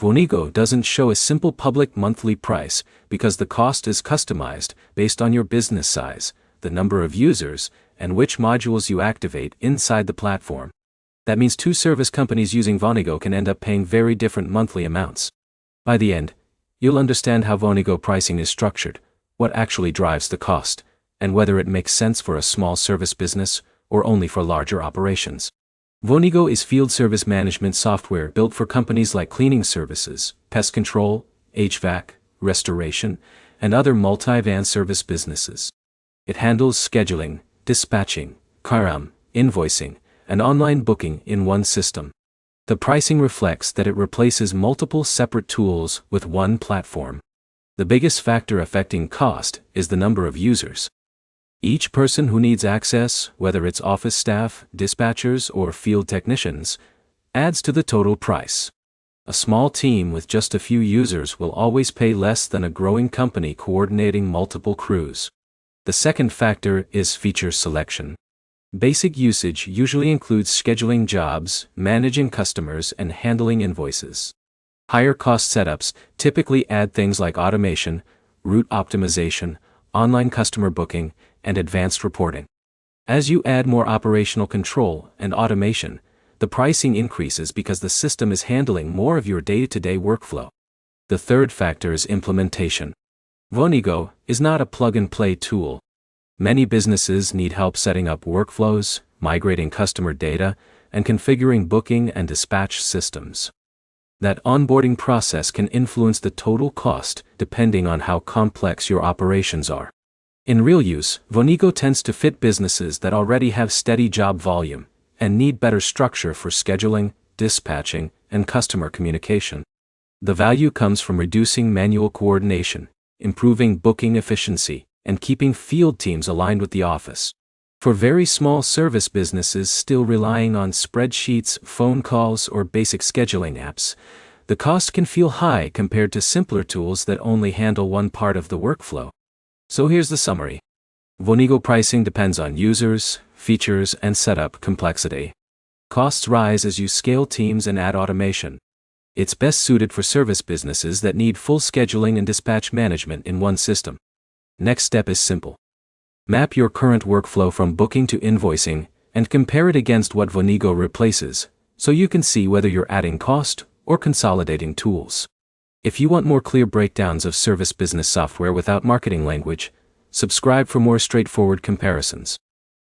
Vonigo doesn't show a simple public monthly price because the cost is customized based on your business size, the number of users, and which modules you activate inside the platform. That means two service companies using Vonigo can end up paying very different monthly amounts. By the end, you'll understand how Vonigo pricing is structured, what actually drives the cost, and whether it makes sense for a small service business or only for larger operations. Vonigo is field service management software built for companies like cleaning services, pest control, HVAC, restoration, and other multi-van service businesses. It handles scheduling, dispatching, CRM, invoicing, and online booking in one system. The pricing reflects that it replaces multiple separate tools with one platform. The biggest factor affecting cost is the number of users. Each person who needs access, whether it's office staff, dispatchers, or field technicians, adds to the total price. A small team with just a few users will always pay less than a growing company coordinating multiple crews. The second factor is feature selection. Basic usage usually includes scheduling jobs, managing customers, and handling invoices. Higher cost setups typically add things like automation, route optimization, online customer booking, and advanced reporting. As you add more operational control and automation, the pricing increases because the system is handling more of your day-to-day workflow. The third factor is implementation. Vonigo is not a plug-and-play tool. Many businesses need help setting up workflows, migrating customer data, and configuring booking and dispatch systems. That onboarding process can influence the total cost depending on how complex your operations are. In real use, Vonigo tends to fit businesses that already have steady job volume and need better structure for scheduling, dispatching, and customer communication. The value comes from reducing manual coordination, improving booking efficiency, and keeping field teams aligned with the office. For very small service businesses still relying on spreadsheets, phone calls, or basic scheduling apps, the cost can feel high compared to simpler tools that only handle one part of the workflow. So here's the summary. Vonigo pricing depends on users, features, and setup complexity. Costs rise as you scale teams and add automation. It's best suited for service businesses that need full scheduling and dispatch management in one system. Next step is simple. Map your current workflow from booking to invoicing and compare it against what Vonigo replaces, so you can see whether you're adding cost or consolidating tools. If you want more clear breakdowns of service business software without marketing language, subscribe for more straightforward comparisons.